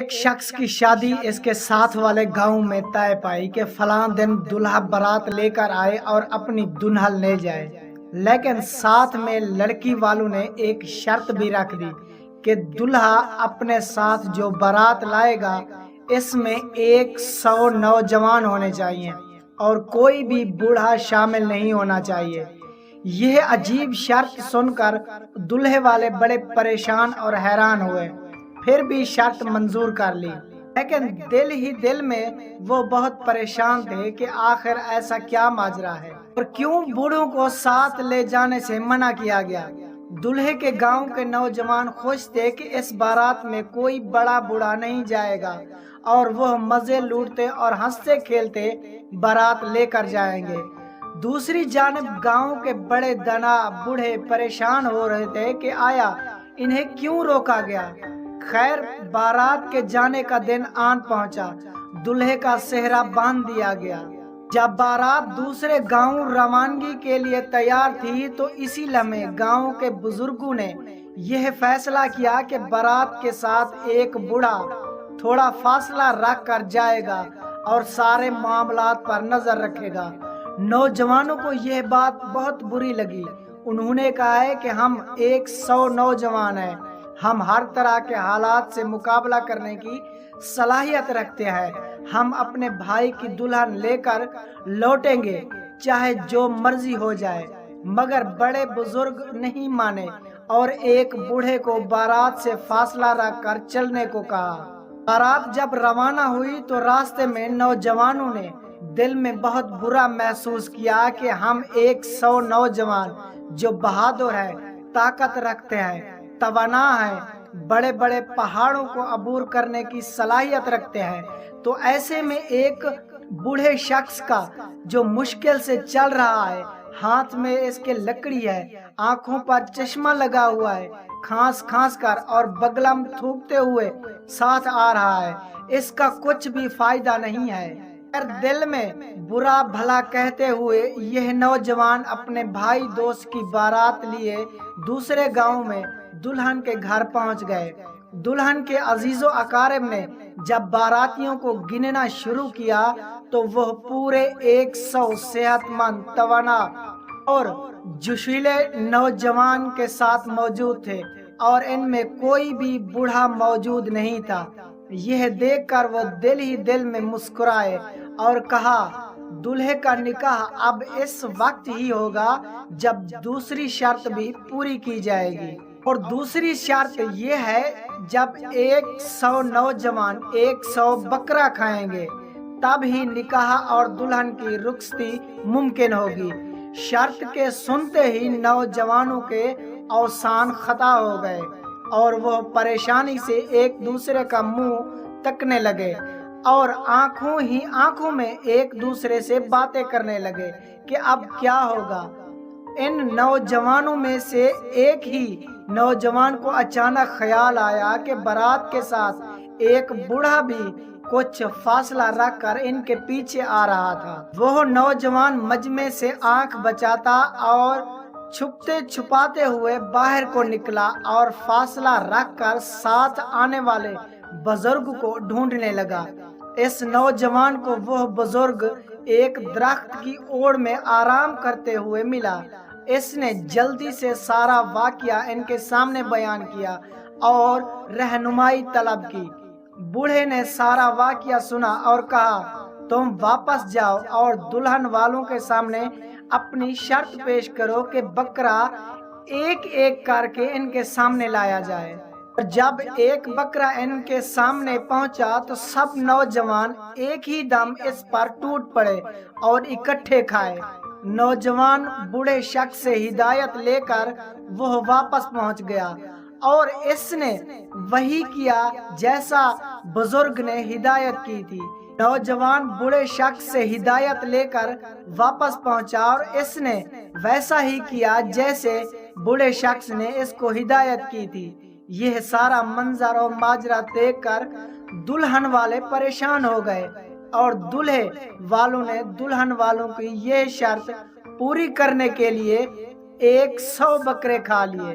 ایک شخص کی شادی اس کے ساتھ والے گاؤں میں طے پائی کہ فلاں دن دلہا بارات لے کر آئے اور اپنی دلہن لے جائے، لیکن ساتھ میں لڑکی والوں نے ایک شرط بھی رکھ دی کہ دلہا اپنے ساتھ جو بارات لائے گا اس میں 100 نوجوان ہونے چاہیے اور کوئی بھی بوڑھا شامل نہیں ہونا چاہیے۔ یہ عجیب شرط سن کر دلہے والے بڑے پریشان اور حیران ہوئے، پھر بھی شرط منظور کر لی، لیکن دل ہی دل میں وہ بہت پریشان تھے کہ آخر ایسا کیا ماجرا ہے اور کیوں بوڑھوں کو ساتھ لے جانے سے منع کیا گیا۔ دلہے کے گاؤں کے نوجوان خوش تھے کہ اس بارات میں کوئی بڑا بوڑھا نہیں جائے گا اور وہ مزے لوٹتے اور ہنستے کھیلتے بارات لے کر جائیں گے۔ دوسری جانب گاؤں کے بڑے دانا بوڑھے پریشان ہو رہے تھے کہ آیا انہیں کیوں روکا گیا۔ خیر، بارات کے جانے کا دن آن پہنچا، دلہے کا سہرا باندھ دیا گیا۔ جب بارات دوسرے گاؤں روانگی کے لیے تیار تھی تو اسی لمحے گاؤں کے بزرگوں نے یہ فیصلہ کیا کہ بارات کے ساتھ ایک بوڑھا تھوڑا فاصلہ رکھ کر جائے گا اور سارے معاملات پر نظر رکھے گا۔ نوجوانوں کو یہ بات بہت بری لگی۔ انہوں نے کہا ہے کہ ہم 100 نوجوان ہیں، ہم ہر طرح کے حالات سے مقابلہ کرنے کی صلاحیت رکھتے ہیں، ہم اپنے بھائی کی دلہن لے کر لوٹیں گے چاہے جو مرضی ہو جائے۔ مگر بڑے بزرگ نہیں مانے اور ایک بوڑھے کو بارات سے فاصلہ رکھ کر چلنے کو کہا۔ بارات جب روانہ ہوئی تو راستے میں نوجوانوں نے دل میں بہت برا محسوس کیا کہ ہم 100 نوجوان جو بہادر ہیں، طاقت رکھتے ہیں، توانا ہیں، بڑے بڑے پہاڑوں کو عبور کرنے کی صلاحیت رکھتے ہیں، تو ایسے میں ایک بوڑھے شخص کا جو مشکل سے چل رہا ہے، ہاتھ میں اس کے لکڑی ہے، آنکھوں پر چشمہ لگا ہوا ہے، کھانس کھانس کر اور بگلم تھوکتے ہوئے ساتھ آ رہا ہے، اس کا کچھ بھی فائدہ نہیں ہے۔ دل میں برا بھلا کہتے ہوئے یہ نوجوان اپنے بھائی دوست کی بارات لیے دوسرے گاؤں میں دلہن کے گھر پہنچ گئے۔ دلہن کے عزیز و اقارب نے جب باراتیوں کو گننا شروع کیا تو وہ پورے 100 صحت مند، توانا اور جوشیلے نوجوان کے ساتھ موجود تھے اور ان میں کوئی بھی بوڑھا موجود نہیں تھا۔ یہ دیکھ کر وہ دل ہی دل میں مسکرائے اور کہا، دلہے کا نکاح اب اس وقت ہی ہوگا جب دوسری شرط بھی پوری کی جائے گی، اور دوسری شرط یہ ہے جب 100 نوجوان 100 بکرا کھائیں گے تب ہی نکاح اور دلہن کی رخصتی ممکن ہوگی۔ شرط کے سنتے ہی نوجوانوں کے اوسان خطا ہو گئے اور وہ پریشانی سے ایک دوسرے کا منہ تکنے لگے اور آنکھوں ہی آنکھوں میں ایک دوسرے سے باتیں کرنے لگے کہ اب کیا ہوگا۔ ان نوجوانوں میں سے ایک ہی نوجوان کو اچانک خیال آیا کہ بارات کے ساتھ ایک بوڑھا بھی کچھ فاصلہ رکھ کر ان کے پیچھے آ رہا تھا۔ وہ نوجوان مجمع سے آنکھ بچاتا اور چھپتے چھپاتے ہوئے باہر کو نکلا اور فاصلہ رکھ کر ساتھ آنے والے بزرگ کو ڈھونڈنے لگا۔ اس نوجوان کو وہ بزرگ ایک درخت کی اوڑ میں آرام کرتے ہوئے ملا۔ اس نے جلدی سے سارا واقعہ ان کے سامنے بیان کیا اور رہنمائی طلب کی۔ بوڑھے نے سارا واقعہ سنا اور کہا، تم واپس جاؤ اور دلہن والوں کے سامنے اپنی شرط پیش کرو کہ بکرا ایک ایک کر کے ان کے سامنے لایا جائے۔ اور جب ایک بکرا ان کے سامنے پہنچا تو سب نوجوان ایک ہی دم اس پر ٹوٹ پڑے اور اکٹھے کھائے۔ نوجوان بوڑھے شخص سے ہدایت لے کر وہ واپس پہنچ گیا اور اس نے وہی کیا جیسا بزرگ نے ہدایت کی تھی۔ نوجوان بوڑھے شخص سے ہدایت لے کر واپس پہنچا اور اس نے ویسا ہی کیا جیسے بوڑھے شخص نے اس کو ہدایت کی تھی۔ یہ سارا منظر اور ماجرا دیکھ کر دلہن والے پریشان ہو گئے اور دلہے والوں نے دلہن والوں کی یہ شرط پوری کرنے کے لیے 100 بکرے کھا لیے۔